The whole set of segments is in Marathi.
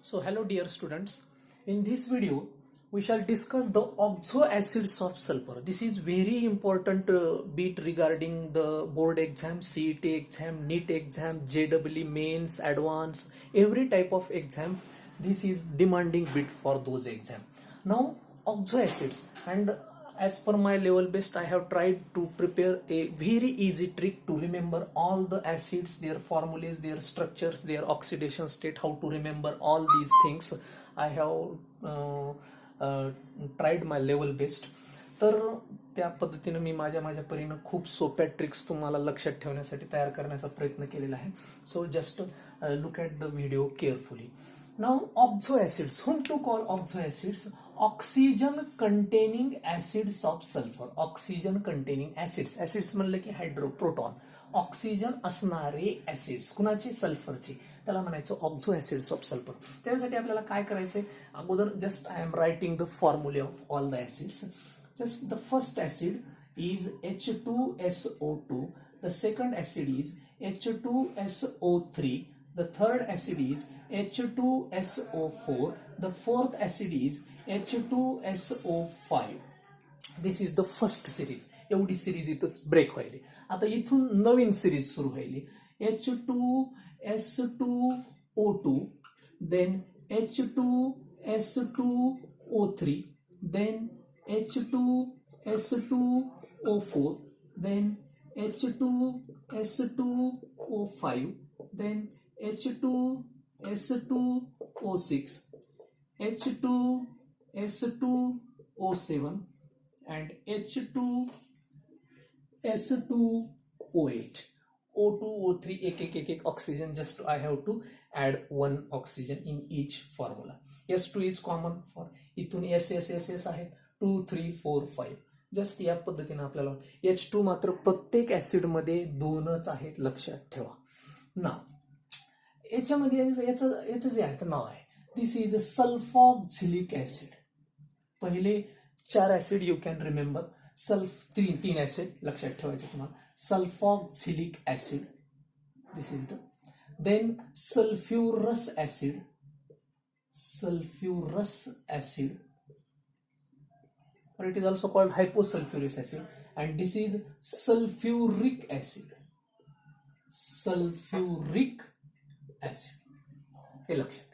So hello dear students, in this video we shall discuss the oxoacids of sulfur. This is very important bit regarding the board exam, CET exam, NEET exam, JEE mains, advance, every type of exam. This is demanding bit for those exam. Now oxoacids, and as per my level best, I have tried to prepare a very easy trick to remember all the acids, their formulas, their structures, their oxidation state, how to remember all these things. I have tried my level best. तर त्या पद्धतीने मी माझ्या परीने खूप सोप्या ट्रिक्स तुम्हाला लक्षात ठेवण्यासाठी तयार करण्याचा प्रयत्न केलेला आहे. So just look at the video carefully. Now oxoacids, whom to call oxoacids? Oxygen containing acids of sulfur. Oxygen containing acids. Acids म्हणलं की हायड्रो प्रोटॉन, ऑक्सिजन असणारे ऍसिड्स. कुणाचे? सल्फरचे. त्याला म्हणायचं ऑक्झो ऍसिड्स ऑफ सल्फर. त्यासाठी आपल्याला काय करायचंय? अगोदर just I am writing the formula of all the acids. Just the first acid is H2SO2, the second acid is H2SO3, the third acid is H2SO4, the fourth acid is H2SO5. This is the first series. एवढी सिरीज इथंच ब्रेक व्हायली. आता इथून नवीन सिरीज सुरू व्हायली. H2S2O2, then H2S2O3, then H2S2O4, then H2S2O5, then H2S2O6, H2S2O7, and H2S2O8. O2, O3, एक oxygen. Just I have to add one oxygen in each formula. S2 is common for इथून S आहे 2, 3, 4, 5. जस्ट या पद्धतीने आपल्याला H2 मात्र प्रत्येक ऍसिड मध्ये दोनच आहेत, लक्षात ठेवा. नाव याच्यामध्ये याचं जे आहे नाव आहे, दिस इज सल्फॉक्झिलिक ऍसिड. पहिले 4 ऍसिड यू कॅन रिमेंबर. तीन ऍसिड लक्षात ठेवायचे तुम्हाला. Sulphoxylic acid, this is the. Then sulphurous acid, or it is also called hyposulfuric acid, and this is sulfuric acid. हे लक्षात.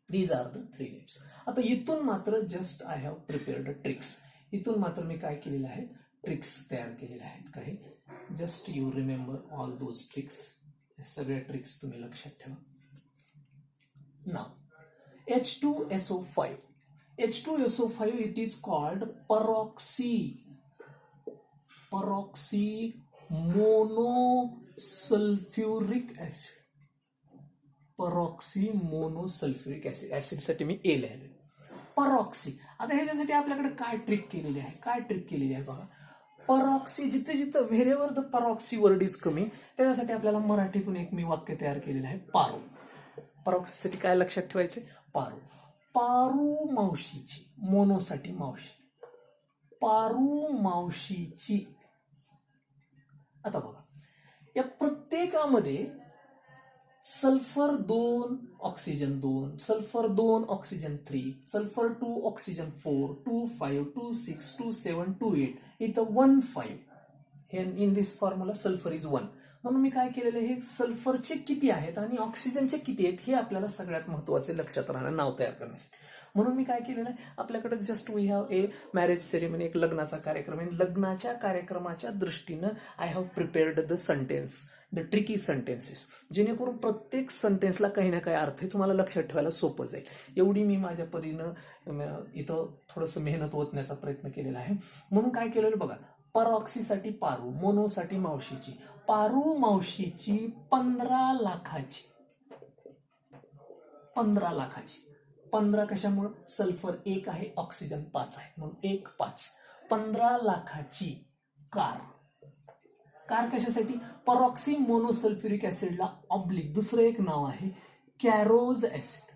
These are the 3 names. आता इथून मात्र just I have prepared tricks. इथून मात्र मी काय केलेलं आहे? ट्रिक्स तयार केलेल्या आहेत. काही just you remember all those tricks. सगळ्या ट्रिक्स तुम्ही लक्षात ठेवा. नाव H2SO5. H2SO5, it is called peroxymonosulfuric acid. peroxymonosulfuric acid. Acid साठी मी ए लिहिले. परॉक्सी. आता ह्याच्यासाठी आपल्याकडे काय ट्रिक केलेली आहे? बघा, परॉक्सी जिथे wherever the peroxy word is coming, त्याच्यासाठी आपल्याला मराठीतून एक मी वाक्य तयार केलेलं आहे, पारो. परॉक्सीसाठी काय लक्षात ठेवायचे? पारो. पारू मावशीची, मोनोसाठी मावशी, पारू मावशीची. आता बघा, या प्रत्येकामध्ये sulphur 2, oxygen 2, sulphur 2, oxygen 3, sulphur 2, oxygen 4, 2, 5, 2, 6, 2, 7, 2, 8. इथं 1, 5. In this formula sulphur is 1. म्हणून मी काय केलेलं आहे, सल्फरचे किती आहेत आणि ऑक्सिजनचे किती आहेत हे आपल्याला सगळ्यात महत्वाचे लक्षात राहणार नाव तयार करण्यासाठी. म्हणून मी काय केलेलं आहे, आपल्याकडे just we have a marriage ceremony, एक लग्नाचा कार्यक्रम आहे. लग्नाच्या कार्यक्रमाच्या दृष्टीनं I have prepared the sentence, the tricky sentences, जेणेकरून प्रत्येक सेंटेन्सला काही ना काही अर्थ तुम्हाला लक्षात ठेवायला सोपं जाईल. एवढी मी माझ्या परीनं इथं थोडंसं मेहनत ओतण्याचा प्रयत्न केलेला आहे. म्हणून काय केलेलं बघा, परॉक्सीसाठी पारू, मोनोसाठी मावशीची. पारू मावशीची 15 लाखाची. 15 कशामुळे? सल्फर 1 आहे, ऑक्सिजन 5 आहे, म्हणून 1, 5. 15 लाखाची कार. कशासाठी? परॉक्सी मोनोसल्फ्युरिक ऍसिडला ऑब्लिक दुसरं एक नाव आहे कॅरोज ऍसिड.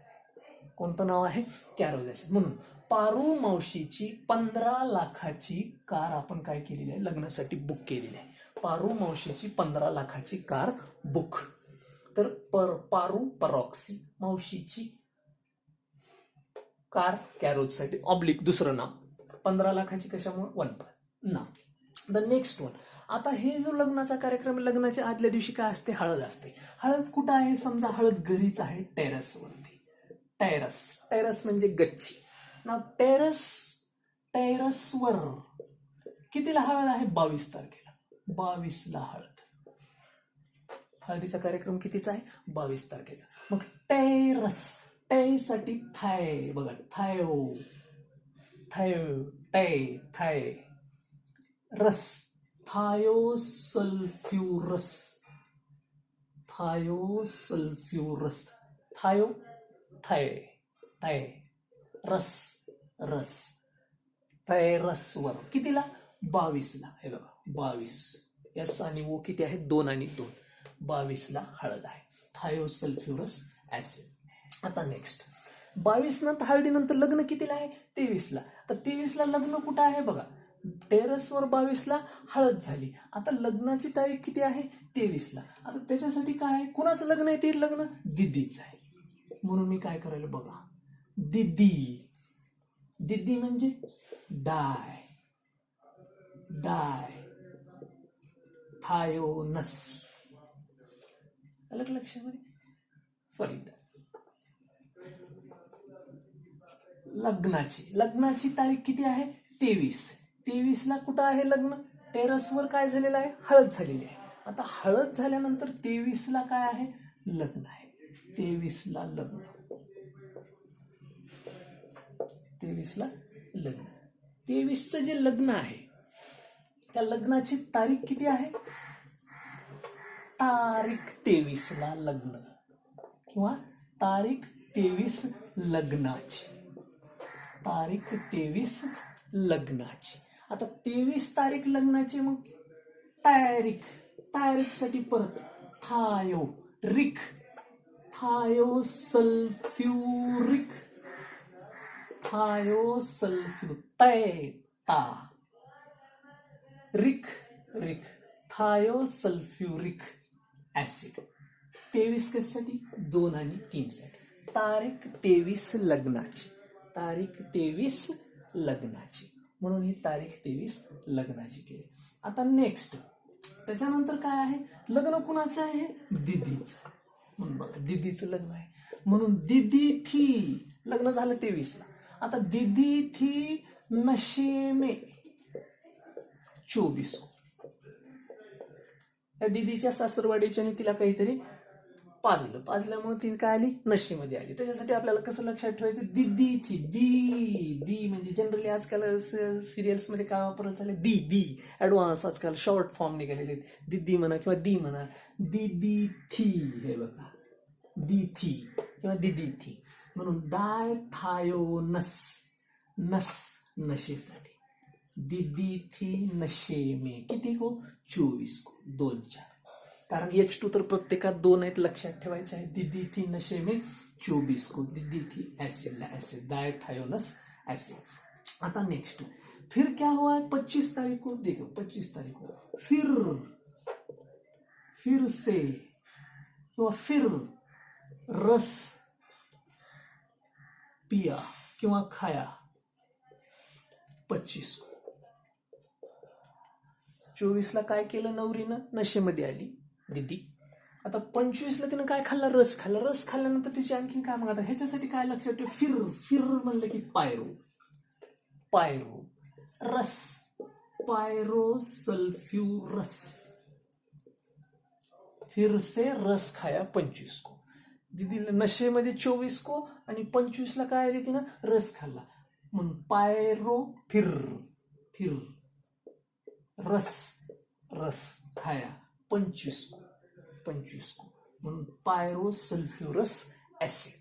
कोणतं नाव आहे? कॅरोज ऍसिड. म्हणून पारू मावशीची 15 लाखाची कार आपण काय केलेली आहे? लग्नासाठी बुक केलेली आहे. पारू मावशीची 15 लाखाची कार बुक. तर पारू परॉक्सी, मावशीची कार कॅरोजसाठी, ऑब्लिक दुसरं नाव. 15 लाखाची कशामुळे 1.5 ना. The next one. आता हे जो लग्नाचा कार्यक्रम, लग्नाच्या आदल्या दिवशी काय असते, हळद असते. हळद कुठं आहे, समजा हळद घरीच आहे, टेरेसवरती. टेरेस म्हणजे गच्ची ना. टेरेसवर कितीला हळद आहे, 22 तारखेला. 22ला हळद. हळदीचा कार्यक्रम कितीचा आहे, 22 तारखेचा. मग टेरस, टे साठी थाय बघा, थाय रस, थायोसल्फ्युरस, थाय रस टेरसवर कितीला, 22ला. हे बघा 22, एस आणि ओ किती आहे, 2 आणि 2. 22ला हळद आहे, थायोसल्फ्युरस ऍसिड. आता नेक्स्ट 22 नंतर, हळदीनंतर लग्न कितीला आहे, 23ला. तर 23ला लग्न कुठं आहे बघा, टेरेसवर. 22ला हळद झाली. आता लग्नाची तारीख किती आहे, 23ला. आता त्याच्यासाठी काय आहे, कुणाचं लग्न आहे, ते लग्न दिदीच आहे. म्हणून मी काय करायला बघा, दिदी म्हणजे डाय थायोनस. अलग लक्षामध्ये, सॉरी. लग्नाची तारीख किती आहे, 23ला कुठं आहे लग्न, टेरेसवर. काय झालेलं आहे, हळद झालेली आहे. आता हळद झाल्यानंतर 23ला काय आहे, लग्न आहे. 23ला लग्न. 23चं जे लग्न आहे, त्या लग्नाची तारीख किती आहे, तारीख 23ला लग्न, किंवा तारीख 23 लग्नाची. तारीख 23 लग्नाची. आता 23 तारीख लग्नाची. मग तारीख साठी परत थायोसल्फ्युरिक, थायोसल्फ्युरिक ऍसिड. 23 कशासाठी, 2 आणि 3 साठी. तारीख 23 लग्नाची. म्हणून ही तारीख 23 लग्नाची केली. आता नेक्स्ट, त्याच्यानंतर काय आहे, लग्न कुणाचं आहे, दिदीचं. म्हणून बघा, दिदीचं लग्न आहे. म्हणून दिदी थी, लग्न झालं 23ला. आता दिदी थी नशे में 24. या दिदीच्या सासरवाडीच्या तिला काहीतरी पाजल्यामुळे ती काय आली, नशेमध्ये आली. त्याच्यासाठी आपल्याला कसं लक्षात ठेवायचं, दिदी थी, दी म्हणजे जनरली आजकाल सिरियल्स मध्ये काय वापरत झाले, दी ऍडव्हान्स आजकाल शॉर्ट फॉर्म निघालेले, दिदी म्हणा किंवा दी म्हणा. दिदी थी, हे बघा, दी थी किंवा दिदी थी. म्हणून डायथायोनस, नशेसाठी. दिदी थी नशे में किती को, 24 को, 2 4. कारण H2 तर प्रत्येकात 2 आहेत, लक्षात ठेवायचे आहे. दिदी थी नशे में 24 को, दिदी थी ऍसिड डायथायोनस ऍसिड. आता नेक्स्ट, फिर क्या हुआ है, 25 तारीख को देखो, 25 तारीख को फिर से किंवा फिर रस पिया किंवा खाया, 25 को. 24ला काय केलं, नवरीनं नशेमध्ये आली दिदी. आता 25ला तिनं काय खाल्ला, रस खाल्ला. रस खाल्ल्यानंतर तिची आणखी काय, मग आता ह्याच्यासाठी काय लक्षात ठेव, फिर म्हणलं की पायरो रस, पायरोसल्फ्युरस. फिर से रस खाया 25 को. दिदीला नशेमध्ये 24 को आणि 25ला काय आली, तिनं रस खाल्ला. म्हणून फिर रस खाया 25 को, म्हणून पायरोसल्फ्युरस ऍसिड.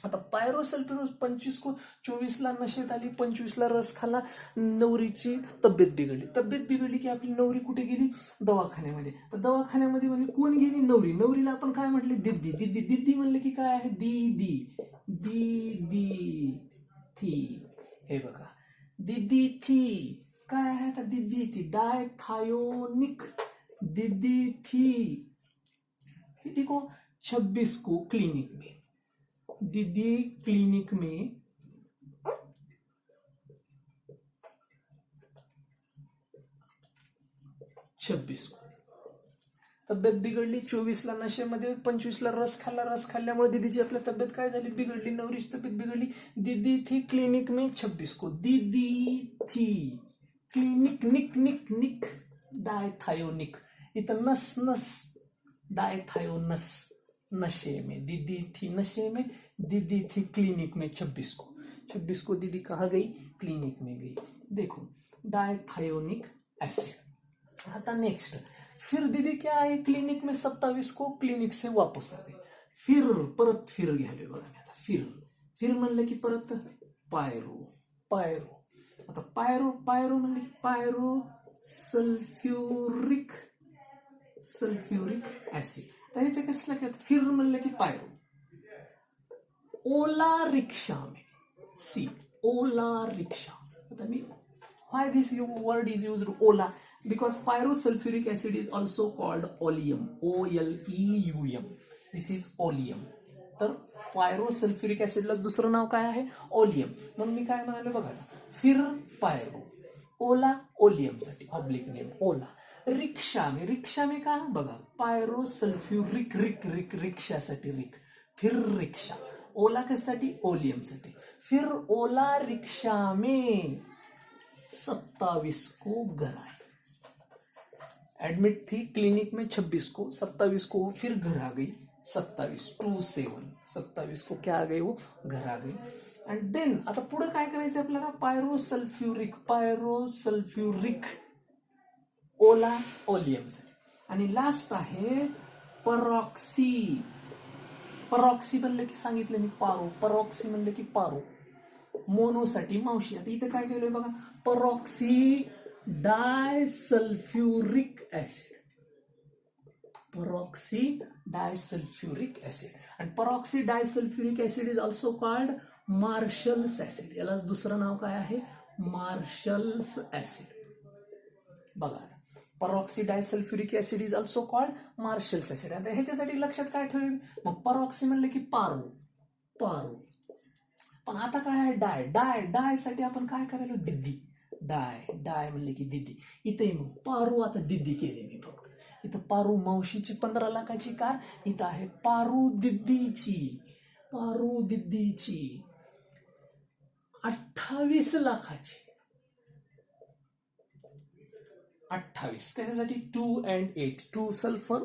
आता पायरोसल्फ्युरस 25 को, 24ला नशेत आली, 25ला रस खाल्ला, नवरीची तब्येत बिघडली की आपली नवरी कुठे गेली, दवाखान्यामध्ये. तर दवाखान्यामध्ये म्हणजे कोण गेली, नवरीला आपण काय म्हटले, दिदी म्हणले की काय आहे, दीदी थी. हे बघा, दिदी थी काय आहे, आता दिदी थी डायथायोनिक, दिदी थी किती को, 26 को क्लिनिक में, दीदी क्लिनिक में 26 को. तब्येत बिघडली, 24ला नशेमध्ये, 25ला रस खाल्ला, रस खाल्ल्यामुळे दीदीची आपल्या तब्येत काय झाली, बिघडली, नवरीची तब्येत बिघडली. दीदी थी क्लिनिक में 26 को, दीदी थी क्लिनिक, निक निक निक डायथायोनिक, इथं नस नस डायथायोनस, नशे में, दीदी थी नशे में, दीदी थी क्लिनिक में 26 को. 26 को दीदी कहाँ गई, क्लिनिक में गई. देखो डायथायोनिक एसिड. आता नेक्स्ट, फिर दीदी क्या आहे, क्लिनिक में 27 को क्लिनिक से वापस आ गई. फिर परत फिर घ्यायला बघा मी आता. फिर म्हणलं की परत पायरो, पायरो. आता पायरो पायरो म्हणलं की पायरो सल्फ्युरिक ऍसिड. तर ह्याच्या कसं लक्षात, फिर म्हणलं की पायरो. ओला रिक्षा में, सी ओला रिक्षा. आता मी why this word is used ola, because pyrosulfuric acid is also called oleum, oleum. This is oleum. तर pyrosulfuric acid ला दुसरं नाव काय आहे, ओलियम. म्हणून मी काय म्हणालो बघा, फिर पायरो, ओला ओलियम साठी ऑब्लिक नेम ओला. रिक्षा में का बघा, पायरोसल्फ्युरिक रिक रिक रिक्षासाठी रिक, फिर रिक्षा. ओला कशासाठी, ओलियम साठी. फिर ओला रिक्षा में 27 को घर आए. एडमिट थी क्लिनिक में 26 को, 27 को फिर घर आ गई. 27 को क्या आ गई, वो घर आ गई. अँड देन आता पुढे काय करायचं आपल्याला, पायरोसल्फ्युरिक ओला ओलियम साठी. आणि लास्ट आहे परॉक्सी. परॉक्सी म्हणलं की सांगितलं मी पारो, परॉक्सी म्हणलं की पारो, मोनोसाठी मावशी. आता इथं काय केलंय बघा, peroxy disulphuric acid, परॉक्सी disulphuric acid. आणि peroxy disulphuric acid is also called Marshall's acid. याला दुसरं नाव काय आहे, मार्शल्स ऍसिड. बघा, peroxy disulphuric acid is also called Marshall's acid. आता ह्याच्यासाठी लक्षात काय ठेवेल, मग परॉक्सी म्हणलं की पारो, पारो. पण आता काय आहे, डाय साठी आपण काय करायलो, दिदी. डाय म्हणले की दिदी. इथे मग पारू, आता दिदी केले मी फक्त. इथं पारू मावशीची 15 लाखाची कार, इथं आहे पारू दिदीची, 28 लाखाची. 28 कशासाठी, 2 and 8, 2 sulphur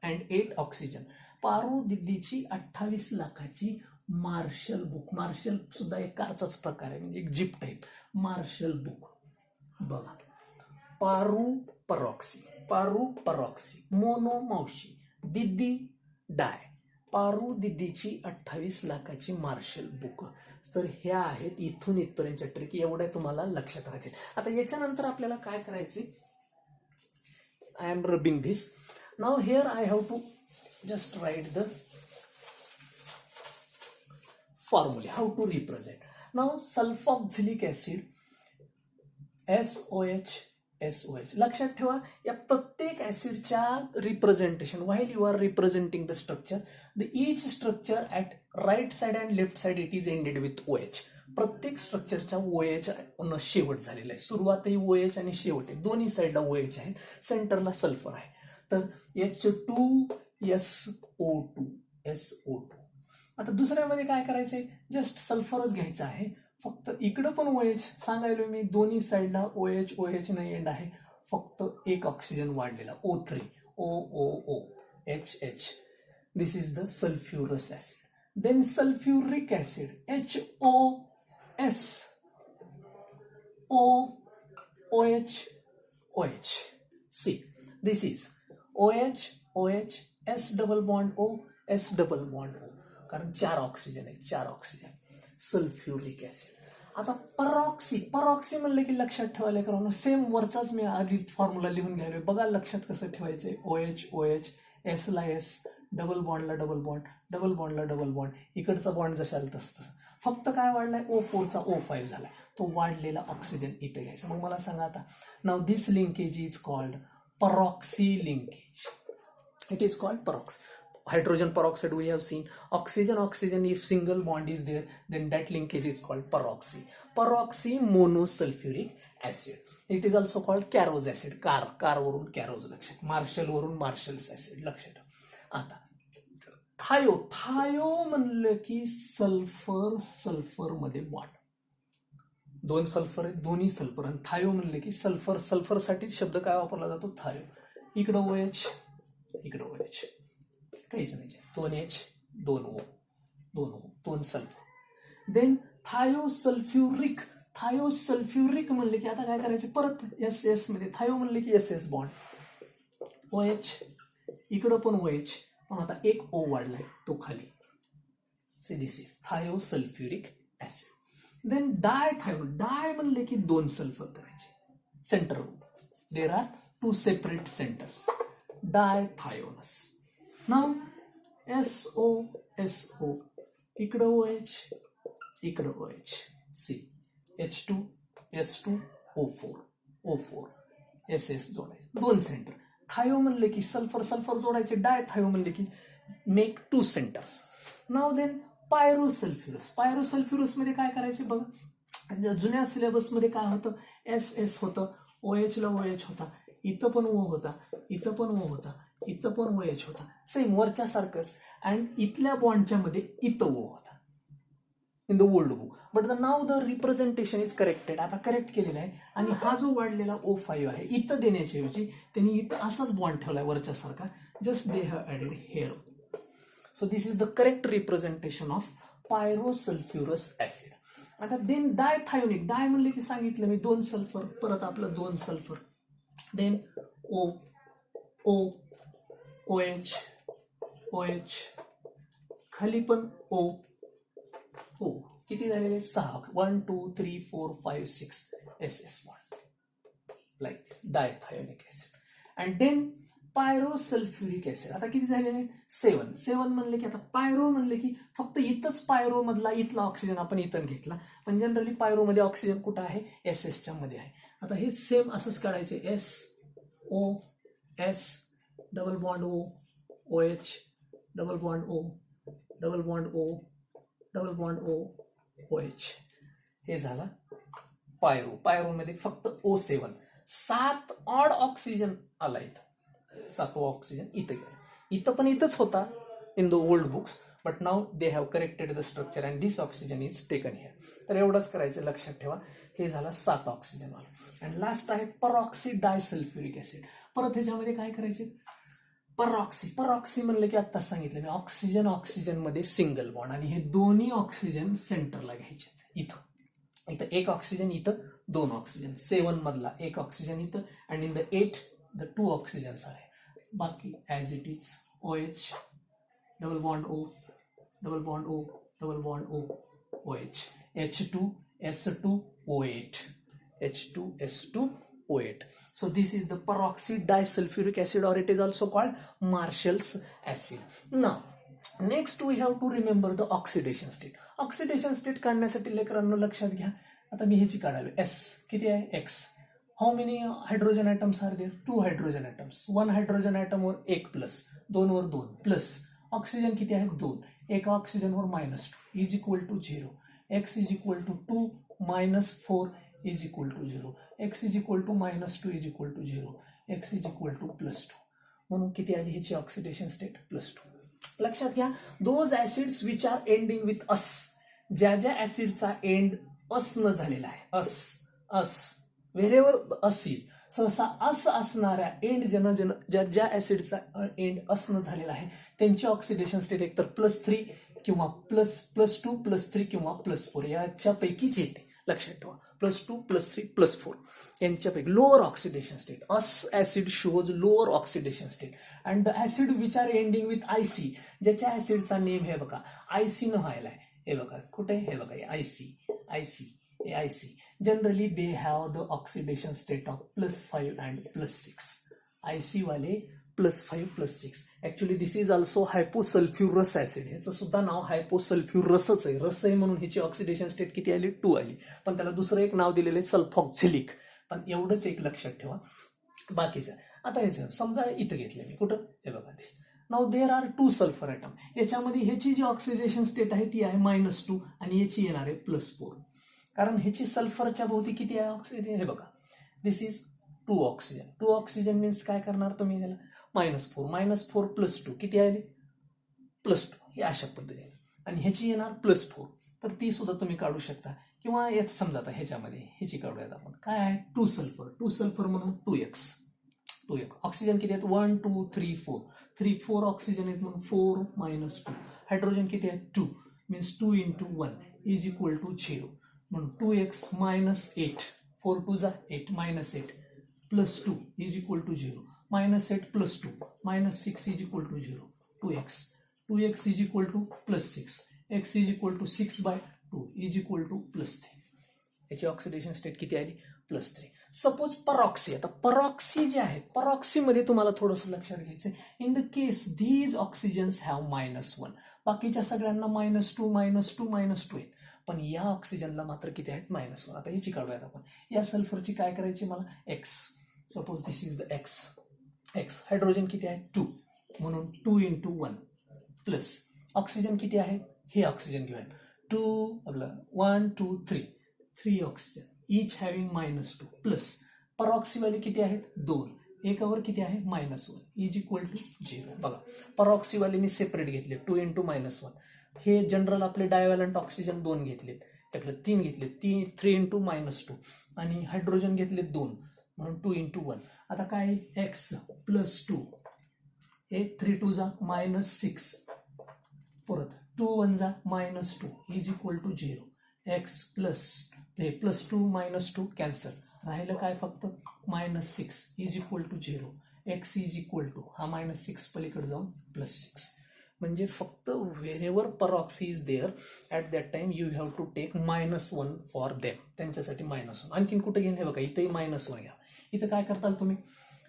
and 8 oxygen. Paru दिदीची 28 लाखाची मार्शल बुक. मार्शल सुद्धा एक कारचाच प्रकार आहे, म्हणजे एक जीप टाईप. मार्शल बुक बघा, पारू परॉक्सी, मोनो मावशी, दिदी डाय, पारू दिदीची 28 लाखाची मार्शल बुक. तर ह्या आहेत इथून इथपर्यंतच्या ट्रिक, एवढ्या तुम्हाला लक्षात राहतील. आता याच्यानंतर आपल्याला काय करायचे, I am rubbing this now. Here I have to just write the formula, how to represent. Now sulfoxylic acid, SOH. लक्षात ठेवा, या प्रत्येक ऍसिडच्या representation, while you are representing the structure, the each structure at right side and left side it is ended with OH. प्रत्येक स्ट्रक्चरच्या OH न शेवट झालेला आहे. सुरुवातही OH आणि शेवट आहे, दोन्ही साईडला OH आहेत, सेंटरला सल्फर आहे. तर H2SO2. आता दुसऱ्यामध्ये काय करायचंय, जस्ट सल्फरच घ्यायचं आहे. फक्त इकडं पण OH सांगायलो मी, दोन्ही साईडला OH नाही एंड आहे, फक्त एक ऑक्सिजन वाढलेला O3, OOOHH. This is the sulphurous acid. Then sulphuric acid, HOSOOHOH. See this is OH, S double bond O, S double bond O, कारण 4 ऑक्सिजन आहे, 4 ऑक्सिजन. Sulphuric acid. आता परॉक्सी म्हणलं की लक्षात ठेवायला करा, सेम वरचाच मी आधी फॉर्म्युला लिहून घ्यायला. बघा लक्षात कसं ठेवायचंय, OH, S ला S, डबल बॉन्डला डबल बॉन्ड, डबल बॉन्डला डबल बॉन्ड, इकडचा बॉन्ड जशाला तसं. फक्त काय वाढलाय, O4 चा O5 झालाय, तो वाढलेला ऑक्सिजन इथे घ्यायचा. मग मला सांगा आता, नाव this linkage is called peroxy linkage. It is called peroxy. hydrogen peroxide we have seen. Oxygen, if single bond is there, then that linkage is called peroxy monosulfuric acid. It is also called carose acid. Car वरून कॅरोज लक्षात, मार्शल वरून मार्शल्स ऍसिड लक्षात. आता थायो म्हणलं की सल्फर मध्ये बॉन्ड, दोन सल्फर आहेत, दोन्ही सल्फर. आणि थायो म्हणले की सल्फर साठी शब्द काय वापरला जातो, थायो. इकडं OH, इकडं OH, काहीच नाही, 2H 2O, 2 सल्फर. देन थायोसल्फ्युरिक म्हणले की आता काय करायचं, परत SS मध्ये थायो म्हणले की SS बॉन्ड, OH, इकडं पण OH, पण आता एक O वाढलाय तो खाली. Say this is thiosulphuric acid. Then di म्हणले की दोन सल्फर करायचे, centre. There are 2 separate centres, dithionous. Now SO, इकडं OH, इकडं OH, C, H2, S2, O4, SS जोडायचे, दोन सेंटर. थायो म्हणले की सल्फर जोडायचे, डायथायो म्हणले की मेक 2 सेंटर्स. नाउ देन पायरोसल्फ्युरस मध्ये काय करायचे बघा, जुन्या सिलेबस मध्ये काय होतं, SS होतं, OH ला OH होता, इथं पण O होता, इथं पण O होता, इथं पण OH होता, सेम वरच्या सारखंच. अँड इथल्या बॉन्डच्या मध्ये इथं O होता in the old book. But now the representation is corrected. आता करेक्ट केलेलं आहे. आणि हा जो वाढलेला O5 आहे इथं देण्याच्या ऐवजी त्यांनी इथं असाच बॉन्ड ठेवलाय वरच्या सारखा, just they have added hair. So this is the correct representation of pyrosulfurous acid. आता देन डायथायोनिक, डाय म्हणले की सांगितलं मी दोन सल्फर, परत आपलं दोन सल्फर, देन OH, खाली पण O, किती झालेले 6, 1 2 3 4 5 6 SS bond, like dithionic acid. And then pyrosulphuric acid. आता किती झालेले 7 म्हणले की, आता पायरो म्हणले की फक्त इथंच पायरो मधला इथला ऑक्सिजन आपण इथं घेतला, पण जनरली पायरो मध्ये ऑक्सिजन कुठं आहे, SS मध्ये आहे. आता हे सेम असंच काढायचे, SO, double bond O, OH, double bond O, double bond O, double bond O, OH. हे झाला पायरो मध्ये फक्त O7, 7 ऑड ऑक्सिजन आला इथं, 7वा ऑक्सिजन इथं गेला. इथं पण इथंच होता in the old books, but now they have corrected the structure and this oxygen is taken here. तर एवढंच करायचं, लक्षात ठेवा. हे झाला 7 ऑक्सिजन वाला. अँड लास्ट आहे परऑक्सी डायसल्फ्युरिक ऍसिड. परत ह्याच्यामध्ये काय करायचे, परऑक्सी म्हणलं की आता सांगितलं मी, ऑक्सिजन मध्ये सिंगल बॉन्ड, आणि हे दोन्ही ऑक्सिजन सेंटरला घ्यायचे. इथं एक ऑक्सिजन, इथं 2 ऑक्सिजन. 7 मधला एक ऑक्सिजन इथं, and in the 8 the 2 oxygens आहे. बाकी as it is OH, double bond O, double bond O, double bond O, OH, H2, S2, O8, H2, S2, O8. So this is the peroxy disulfuric acid, or it is also called Marshall's acid. Now, next we have to remember the oxidation state. Oxidation state काढण्यासाठी लेकरांनो लक्षात घ्या. आता मी ह्याची काढावी, S किती आहे, X. How many hydrogen atoms are there? 2 hydrogen atoms. 1 hydrogen atom वर 1 प्लस, 2 वर 2 प्लस. ऑक्सिजन किती आहे, 2. एका ऑक्सिजन वर -2 is equal to 0. X is equal to 2 -4 is equal to 0. X is equal to -2 is equal to 0. X is equal to +2. म्हणून किती आली ह्याची ऑक्सिडेशन स्टेट, +2. लक्षात घ्या, those acids which are ending with us, ज्या ऍसिडचा एंड अस न झालेला आहे, अस व्हेरेवर अस इज, सहसा अस असणाऱ्या एंड ज्या ऍसिडचा एंड अस न झालेला आहे त्यांची ऑक्सिडेशन स्टेट एकतर +3 किंवा +2 +3 किंवा +4 याच्यापैकीच येते. लक्षात ठेवा, +2 +3 +4 यांच्यापैकी lower oxidation state. Us acid shows lower oxidation state. And the acid which are ending with IC, ज्याच्या ऍसिडचा नेम हे बघा IC न व्हायलाय, हे बघा कुठे, हे बघा IC. Generally they have the oxidation state of +5 and +6. IC वाले +5 +6. Actually this is also hyposulfurous acid. ह्याचं सुद्धा नाव हायपोसल्फ्युरसच आहे, रस आहे म्हणून ह्याची ऑक्सिडेशन स्टेट किती आली, 2 आली. पण त्याला दुसरं एक नाव दिलेलं आहे सल्फॉक्झिलिक. पण एवढंच एक लक्षात ठेवा, बाकीचं. आता हे समजा इथं घेतलं मी, कुठं, हे बघा this, now there are 2 sulphur atom. याच्यामध्ये ह्याची जी ऑक्सिडेशन स्टेट आहे ती आहे -2 आणि याची येणार आहे +4. कारण ह्याची सल्फरच्या भोवती किती आहे ऑक्सिजन, हे बघा, दिस इज 2 ऑक्सिजन. 2 ऑक्सिजन मीन्स काय करणार तुम्ही त्याला, -4 +2 किती आहे, +2, हे अशा पद्धतीने. आणि ह्याची येणार +4, तर ती सुद्धा तुम्ही काढू शकता. किंवा यात समजा आता ह्याच्यामध्ये ह्याची काढूयात आपण, काय आहे 2 सल्फर म्हणून 2x. ऑक्सिजन किती आहेत, 1 2 3 4 4 ऑक्सिजन आहेत म्हणून 4 - 2. हायड्रोजन किती आहेत, 2, मीन्स 2 × 1 इज इक्वल टू 0. म्हणून 2x - 8, 4 2 जा 8, -8 +2 is equal to 0. -8 +2 -6 is equal to 0. 2x is equal to +6, x is equal to 6/2 is equal to +3. याची ऑक्सिडेशन स्टेट किती आली, +3. सपोज परॉक्सी, आता परॉक्सी जे आहे, परॉक्सीमध्ये तुम्हाला थोडंसं लक्षात घ्यायचं, in the case these oxygens have -1, बाकीच्या सगळ्यांना -2 -2 -2 आहेत, पण या ऑक्सिजनला मात्र किती आहेत, -1. आता याची काढूयात आपण. या सल्फरची काय करायची मला, x. Suppose this is the x. Hydrogen किती आहे, 2, म्हणून 2 × 1 प्लस ऑक्सिजन किती आहे, हे ऑक्सिजन घेऊयात, 2 आपलं 1 2 3 ऑक्सिजन, इच हॅव्हिंग -2 प्लस परऑक्सीवाले किती आहेत, 2, एकावर किती आहे, -1 इज इक्वल टू 0. बघा, परऑक्सीवाले मी सेपरेट घेतले, 2 × -1. हे जनरल आपले डायव्हॅलंट ऑक्सिजन 2 घेतलेत, आपले 3 घेतले, 3 × -2, आणि हायड्रोजन घेतले 2, म्हणून 2 × 1. आता काय, x +2, हे 3 2 जा -6, परत 2 1 जा -2 is equal to 0. x +2 -2 cancel, राहिलं काय फक्त -6 is equal to 0. x is equal to हा -6 पलीकडे जाऊन +6. म्हणजे फक्त wherever peroxy is there at that time you have to take -1 for them, त्यांच्यासाठी -1. आणखीन कुठे घेईन, हे बघा, इथेही -1 घ्या. इथं काय करताल तुम्ही,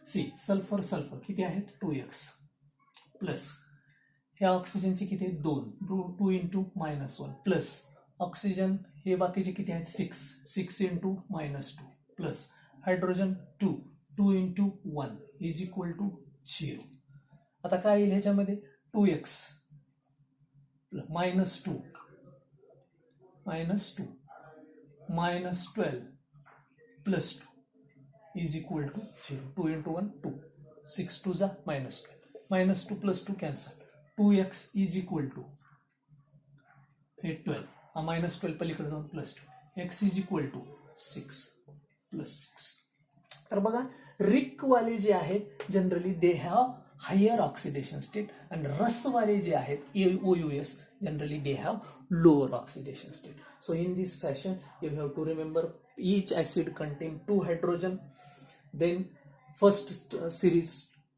सी सल्फर किती आहेत, 2x प्लस ह्या ऑक्सिजनचे किती आहेत, 2 × -1 प्लस ऑक्सिजन हे बाकीचे किती आहेत, 6 × -2 plus hydrogen 2 × 1 is equal to 0. आता काय येईल ह्याच्यामध्ये, 2x -2 -2 -12 +2 इज इक्वल टू 0. 2 × 1 2, 6 2 जा -12, -2 +2 cancel, 2x is equal to हे 12, हा -12 पलीकडे जाऊन +2, x इज इक्वल टू 6 +6. तर बघा, रिकवाले जे आहेत generally they have higher oxidation state, आणि रसवाले जे आहेत OUS generally they have lower oxidation state. So in this fashion you have to remember each acid contain 2 hydrogen, then first series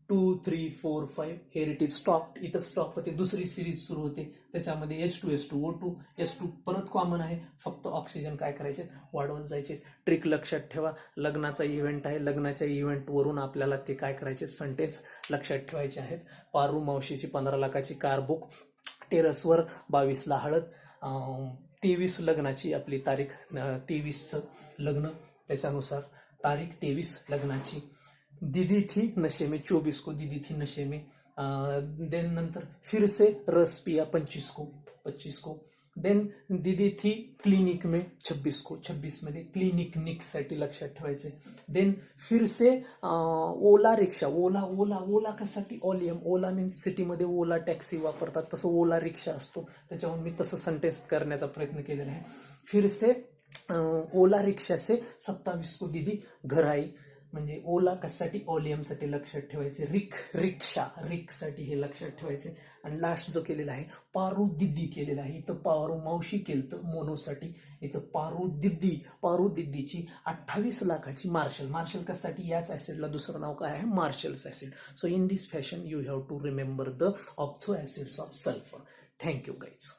2 3 4 5, here it is stopped, इथं स्टॉप होते, दुसरी सिरीज सुरू होते, त्याच्यामध्ये H2SO2 S2 परत कॉमन आहे, फक्त ऑक्सिजन काय करायचे, वाढवत जायचे. ट्रिक लक्षात ठेवा, लग्नाचा इव्हेंट आहे, लग्नाच्या इव्हेंटवरून आपल्याला ते काय करायचे, सेंटेन्स लक्षात ठेवायचे आहेत. पारू मावशीची 15 लाखाची कार बुक, टेरसवर 22ला हळद, 23 लग्नाची आपली तारीख, 23चं लग्न, त्याच्यानुसार तारीख 23 लग्नाची. दीदी थी नशे में 24 को दीदी थी नशे में, देन नंतर फिर से रस पिया 25 को, देन दीदी थी क्लिनिक में 26 मध्ये क्लिनिकसाठी लक्षात ठेवायचे. देन फिर से ओला रिक्षा, ओला कशासाठी, ओला मीन्स सिटीमध्ये ओला टॅक्सी वापरतात, तसं ओला रिक्षा असतो, त्याच्यावर मी तसं सेंटेन्स करण्याचा प्रयत्न केलेला आहे. फिर से ओला रिक्षा से 27 को दीदी घर आई, म्हणजे ओला कशासाठी, ओलियमसाठी लक्षात ठेवायचे. रिकसाठी हे लक्षात ठेवायचे. आणि लास्ट जो केलेला आहे पारू दिद्दी केलेला आहे, इथं पारू मावशी केलं तर मोनोसाठी, इथं पारू दिद्दीची 28 लाखाची मार्शल कशासाठी, याच ऍसिडला दुसरं नाव काय आहे, Marshall's acid. So in this fashion you have to remember the oxo acids of sulphur. Thank you guys.